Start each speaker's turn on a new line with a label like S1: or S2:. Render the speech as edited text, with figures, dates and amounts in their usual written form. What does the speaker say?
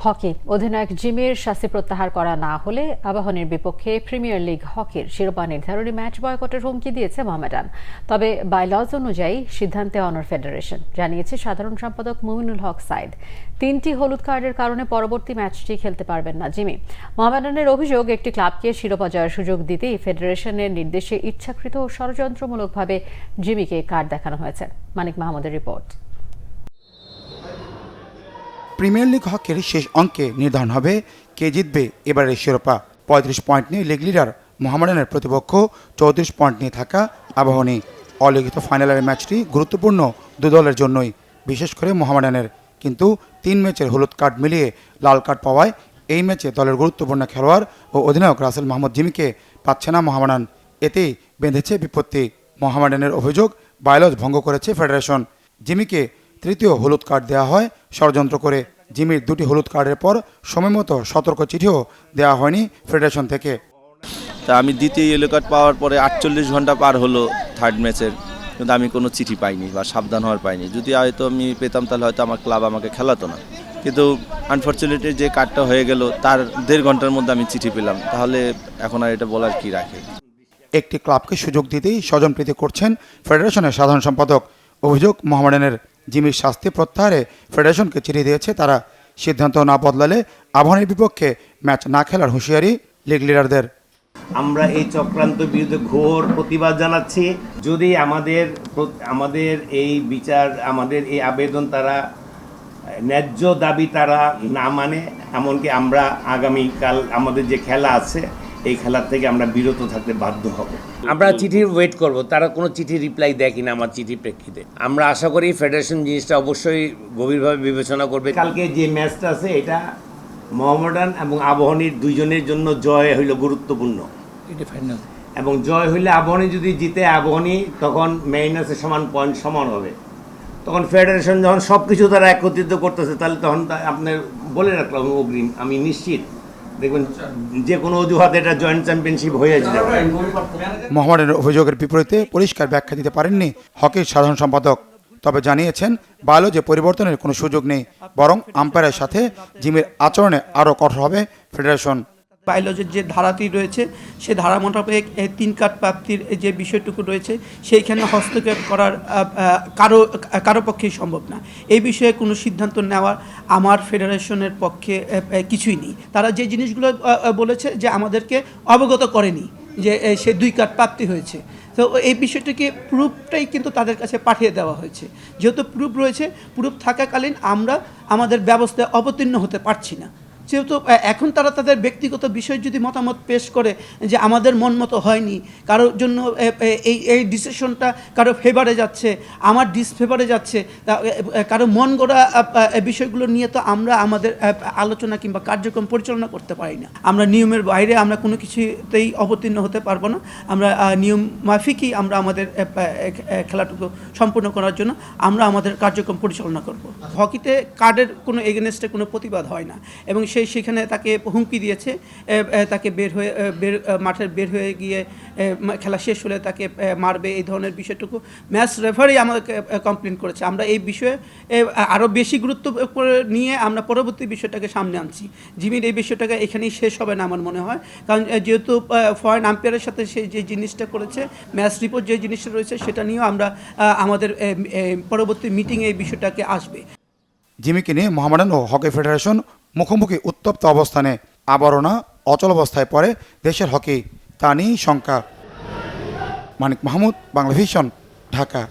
S1: Hockey অধিনায়ক জিমির শাস্তি প্রত্যাহার করা না হলে আবাহনীর বিপক্ষে প্রিমিয়ার লিগ হকির শিরোপা নির্ধারণী ম্যাচ বয়কটের হুমকি দিয়েছে মোহামেডান। তবে বাইলজ অনুযায়ী সিদ্ধান্তে অনর ফেডারেশন, জানিয়েছে সাধারণ সম্পাদক মুমিনুল হক সাইদ। 3টি হলুদ কার্ডের কারণে পরবর্তী ম্যাচটি খেলতে পারবেন না জিমি। মোহামেডানের অভিযোগ, একটি ক্লাবকে শিরোপা জয়ের সুযোগ দিতেই ফেডারেশনের নির্দেশে ইচ্ছাকৃত ও ষড়যন্ত্রমূলকভাবে জিমিকে কার্ড দেখানো হয়েছে। মানিক মাহমুদের রিপোর্ট।
S2: প্রিমিয়ার লিগ হকির শেষ অঙ্কে নির্ধারণ হবে কে জিতবে এবারের শিরোপা। 35 পয়েন্ট নিয়ে লিগ লিডার মোহামেডানের প্রতিপক্ষ 34 পয়েন্ট নিয়ে থাকা আবাহনী। অলিখিত ফাইনালের ম্যাচটি গুরুত্বপূর্ণ দু দলের জন্যই, বিশেষ করে মোহামেডানের। কিন্তু 3 ম্যাচের হলুদ কার্ড মিলিয়ে লাল কার্ড পাওয়ায় এই ম্যাচে দলের গুরুত্বপূর্ণ খেলোয়াড় ও অধিনায়ক রাসেল মাহমুদ জিমিকে পাচ্ছে না মোহামেডান। এতেই বেঁধেছে বিপত্তি। মোহামেডানের অভিযোগ, বাইলজ ভঙ্গ করেছে ফেডারেশন। জিমিকে তৃতীয় হলুদ কার্ড দেওয়া হয় ষড়যন্ত্র করে। জিমির 2টি হলুদ কার্ডের পর সময়মতো সতর্ক চিঠিও দেওয়া হয়নি ফেডারেশন থেকে।
S3: তা আমি দ্বিতীয় ইয়েলো কার্ড পাওয়ার পরে 48 ঘন্টা পার হলো থার্ড ম্যাচের, কিন্তু আমি কোনো চিঠি পাইনি বা সাবধান হওয়ার পাইনি। যদি হয়তো আমি পেতাম তাহলে হয়তো আমার ক্লাব আমাকে খেলাতো না। কিন্তু আনফর্চুনেটলি যে কার্ডটা হয়ে গেল তার 1.5 ঘন্টার মধ্যে আমি চিঠি পেলাম, তাহলে এখন আর এটা বলার কি রাখে।
S2: একটি ক্লাবকে সুযোগ দিতেই স্বজনপ্রীতি করছেন ফেডারেশনের সাধারণ সম্পাদক। অভিযোগ, মোহামেডানের জিমির শাস্তি প্রত্যাহারে ফেডারেশনকে চিঠি দিয়েছে তারা। সিদ্ধান্ত না বদলালে আবাহনীর বিপক্ষে ম্যাচ না খেলার হুঁশিয়ারি লিগ লিডারদের।
S4: আমরা এই চক্রান্ত বিরুদ্ধে ঘোর প্রতিবাদ জানাচ্ছি। যদি আমাদের এই বিচার, আমাদের এই আবেদন তারা ন্যায্য দাবি তারা না মানে, এমনকি আমরা আগামীকাল আমাদের যে খেলা আছে এই খেলার থেকে আমরা বিরত থাকতে বাধ্য হব।
S5: আমরা চিঠির ওয়েট করব, তারা কোনো চিঠি রিপ্লাই দেয় কিনা আমার চিঠির প্রেক্ষিতে। আমরা আশা করি ফেডারেশন জিনিসটা অবশ্যই গভীরভাবে বিবেচনা করবে।
S4: কালকে যে ম্যাচটা আছে এটা মোহামেডান এবং আবাহনীর দুইজনের জন্য জয় হইল গুরুত্বপূর্ণ, এবং জয় হইলে আবাহনী যদি জিতে, আবাহনী তখন মেইনাসের সমান পয়েন্ট সমান হবে। তখন ফেডারেশন যখন সব কিছু তারা একত্রিত করতেছে, তাহলে তখন আপনার বলে রাখলাম অগ্রিম, আমি নিশ্চিত দেখবেন যে কোনো অজুহাতে এটা জয়েন্ট চ্যাম্পিয়নশিপ হয়ে যাবে।
S2: মোহামেডানের অভিযোগের বিপরীতে পরিষ্কার ব্যাখ্যা দিতে পারেননি হকির সাধারণ সম্পাদক। তবে জানিয়েছেন বাইলজে পরিবর্তনের কোনো সুযোগ নেই, বরং আম্পায়ারের সাথে জিমির আচরণে আরও কঠোর হবে ফেডারেশন।
S6: বাইলজের যে ধারাটি রয়েছে সে ধারা মোতাবেক 3 কার্ড প্রাপ্তির যে বিষয়টুকু রয়েছে সেইখানে হস্তক্ষেপ করার কারো পক্ষেই সম্ভব না। এই বিষয়ে কোনো সিদ্ধান্ত নেওয়ার আমার ফেডারেশনের পক্ষে কিছুই নেই। তারা যে জিনিসগুলো বলেছে যে আমাদেরকে অবগত করেনি যে সে 2 কার্ড প্রাপ্তি হয়েছে, তো এই বিষয়টিকে প্রুফটাই কিন্তু তাদের কাছে পাঠিয়ে দেওয়া হয়েছে। যেহেতু প্রুফ রয়েছে, প্রুফ থাকাকালীন আমরা আমাদের ব্যবস্থায় অবতীর্ণ হতে পারছি না। যেহেতু এখন তারা তাদের ব্যক্তিগত বিষয় যদি মতামত পেশ করে যে আমাদের মন মতো হয়নি, কারোর জন্য এই ডিসিশনটা কারো ফেভারে যাচ্ছে, আমার ডিসফেভারে যাচ্ছে, কারো মন গড়া বিষয়গুলো নিয়ে তো আমরা আমাদের আলোচনা কিংবা কার্যক্রম পরিচালনা করতে পারি না। আমরা নিয়মের বাইরে আমরা কোনো কিছুতেই অবতীর্ণ হতে পারবো না। আমরা নিয়ম মাফিকই আমরা আমাদের খেলাটুকু সম্পূর্ণ করার জন্য আমরা আমাদের কার্যক্রম পরিচালনা করব। হকিতে কার্ডের কোনো এগেনস্টে কোনো প্রতিবাদ হয় না, এবং সেখানে তাকে হুমকি দিয়েছে, তাকে মাঠের বের হয়ে গিয়ে খেলা শেষ হলে তাকে মারবে, এই ধরনের বিষয়টুকু ম্যাচ রেফারি আমাদেরকে কমপ্লেন করেছে। আমরা এই বিষয়ে আরও বেশি গুরুত্ব নিয়ে আমরা পরবর্তী বিষয়টাকে সামনে আনছি। জিমির এই বিষয়টাকে এখানেই শেষ হবে না আমার মনে হয়, কারণ যেহেতু ফরেন আম্পায়ারের সাথে সে যে জিনিসটা করেছে, ম্যাচ রিপোর্ট যে জিনিসটা রয়েছে সেটা নিয়েও আমরা আমাদের পরবর্তী মিটিংয়ে এই বিষয়টাকে আসবে।
S2: জিমিকে নিয়ে মোহামেডান ও হকি ফেডারেশন মুখোমুখি উত্তপ্ত অবস্থানে। আবারও না অচল অবস্থায় পড়ে দেশের হকি, তা নিয়েই শঙ্কা। মানিক মাহমুদ, বাংলা ভিশন, ঢাকা।